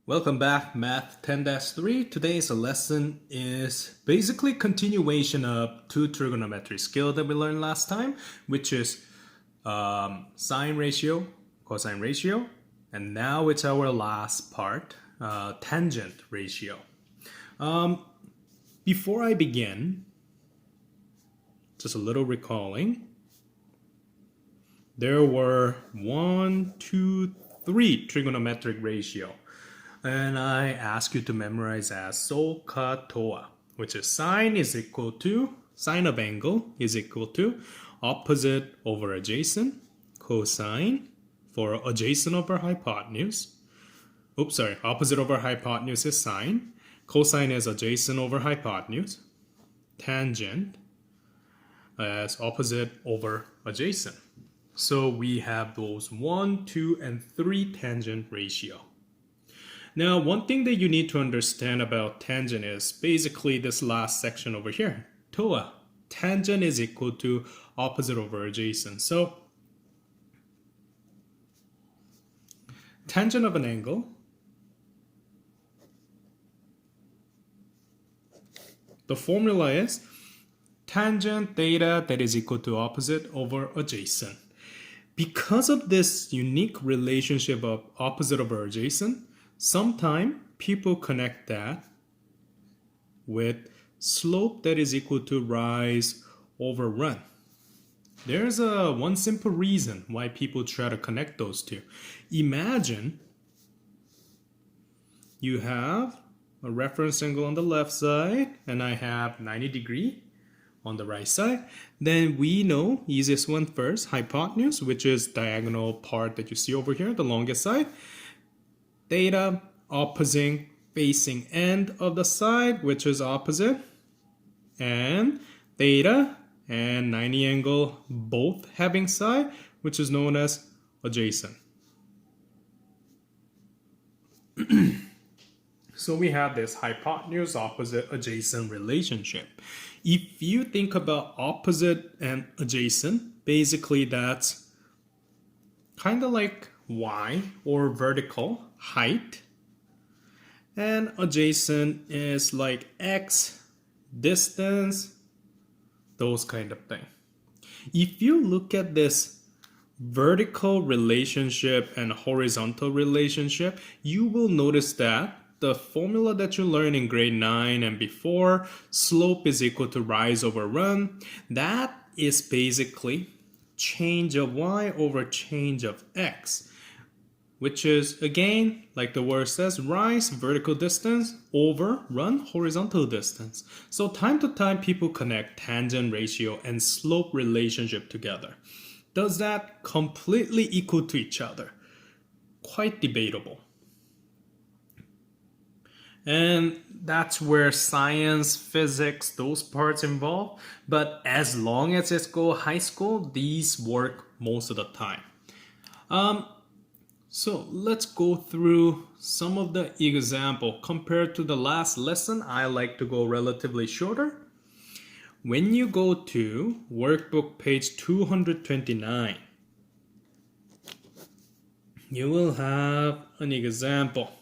Welcome back, Math 10-3. Today's lesson is basically continuation of two trigonometry skills that we learned last time, which is sine ratio, cosine ratio, and now it's our last part, tangent ratio. Before I begin, just a little recalling. There were 1, 2, 3 trigonometric ratio. And I ask you to memorize as SOHCAHTOA, which is sine of angle is equal to opposite over adjacent, cosine for adjacent over hypotenuse. Opposite over hypotenuse is sine, cosine is adjacent over hypotenuse, tangent as opposite over adjacent. So we have those 1, 2, and 3 tangent ratio. Now, one thing that you need to understand about tangent is basically this last section over here, TOA. Tangent is equal to opposite over adjacent. So, tangent of an angle the formula is tangent theta that is equal to opposite over adjacent. Because of this unique relationship of opposite over adjacent, sometimes people connect that with slope that is equal to rise over run. There's one simple reason why people try to connect those two. Imagine you have a reference angle on the left side and I have 90 degrees on the right side. Then we know easiest one first, hypotenuse, which is diagonal part that you see over here, the longest side. Theta opposite facing end of the side, which is opposite, and theta and 90 angle both having side, which is known as adjacent. So we have this hypotenuse opposite adjacent relationship. If you think about opposite and adjacent, basically that's kind of like y or vertical height, and adjacent is like x distance, those kind of thing. If you look at this vertical relationship and horizontal relationship, you will notice that the formula that you learned in grade 9 and before, slope is equal to rise over run, that is basically change of y over change of x, which is, again, like the word says, rise, vertical distance, over, run, horizontal distance. So time to time, people connect tangent ratio and slope relationship together. Does that completely equal to each other? Quite debatable. And that's where science, physics, those parts involve. But as long as it's go high school, these work most of the time. So let's go through some of the example. Compared to the last lesson, I like to go relatively shorter. When you go to workbook page 229, you will have an example.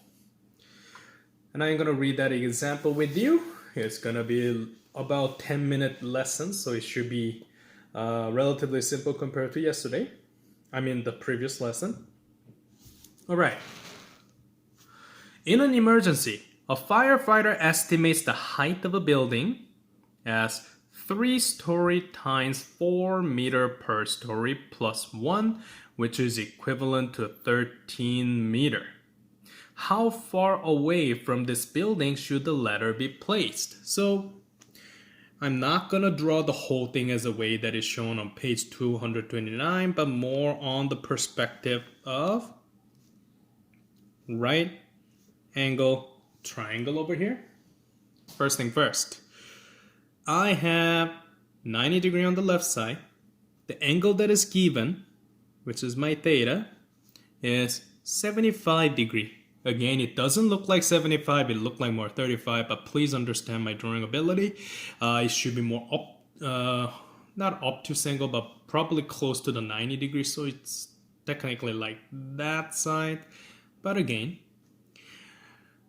And I'm going to read that example with you. It's going to be about 10-minute lesson, so it should be relatively simple compared to yesterday. The previous lesson. All right. In an emergency, a firefighter estimates the height of a building as 3-story times 4 meter per story plus 1, which is equivalent to 13 meter. How far away from this building should the ladder be placed? So I'm not going to draw the whole thing as a way that is shown on page 229, but more on the perspective of right angle triangle over here. First thing first, I have 90 degrees on the left side. The angle that is given, which is my theta, is 75 degrees. Again, it doesn't look like 75, it looked like more 35, but please understand my drawing ability. It should be more not obtuse angle, but probably close to the 90 degrees, so it's technically like that side. But again,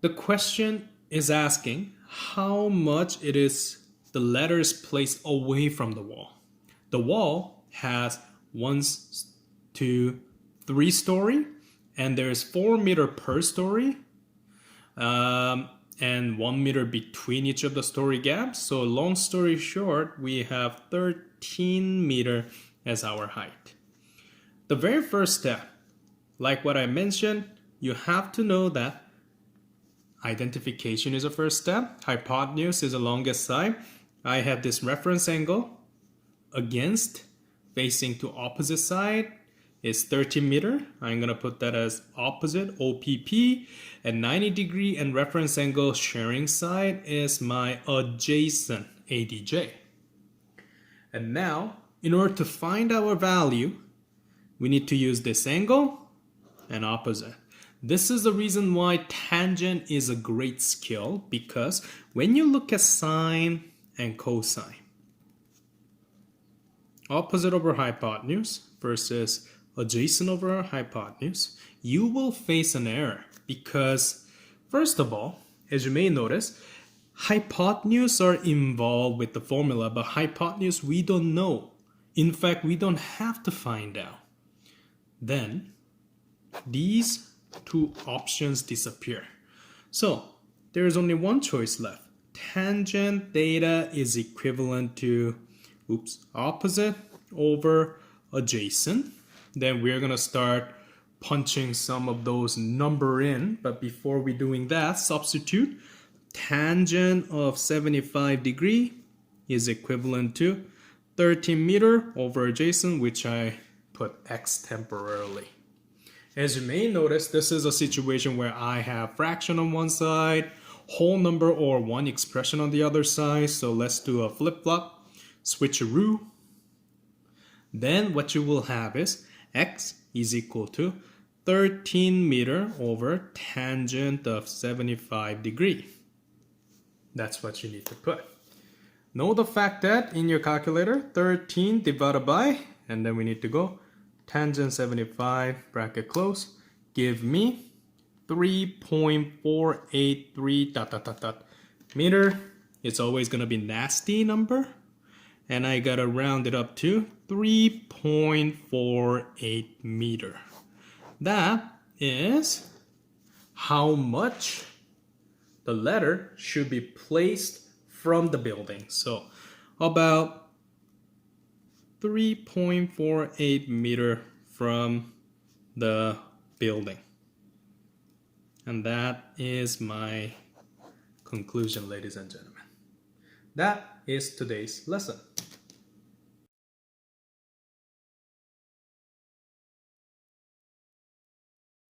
The question is asking how much it is the letters placed away from the wall. The wall has 1, 2, 3 story, and there's 4 meter per story, and 1 meter between each of the story gaps. So long story short, we have 13 meter as our height. The very first step, like what I mentioned, you have to know that identification is the first step. Hypotenuse is the longest side. I have this reference angle against facing to opposite side is 13 meter. I'm gonna put that as opposite OPP, and 90 degree and reference angle sharing side is my adjacent ADJ. And now, in order to find our value, we need to use this angle and opposite. This is the reason why tangent is a great skill, because when you look at sine and cosine, opposite over hypotenuse versus adjacent over hypotenuse, you will face an error because, first of all, as you may notice, hypotenuse are involved with the formula, but hypotenuse we don't know. In fact, we don't have to find out. Then these two options disappear. So there is only one choice left. Tangent theta is equivalent to opposite over adjacent. Then we're gonna start punching some of those number in, but before we doing that, substitute tangent of 75 degree is equivalent to 13 meter over adjacent, which I put x temporarily. As you may notice, this is a situation where I have fraction on one side, whole number or one expression on the other side. So let's do a flip-flop, switcheroo. Then what you will have is x is equal to 13 meter over tangent of 75 degree. That's what you need to put. Know the fact that in your calculator, 13 divided by, and then we need to go tangent 75, bracket close, give me 3.483 meter. It's always going to be nasty number. And I got to round it up to 3.48 meter. That is how much the letter should be placed from the building. So about 3.48 meter from the building. And that is my conclusion, ladies and gentlemen. That is today's lesson.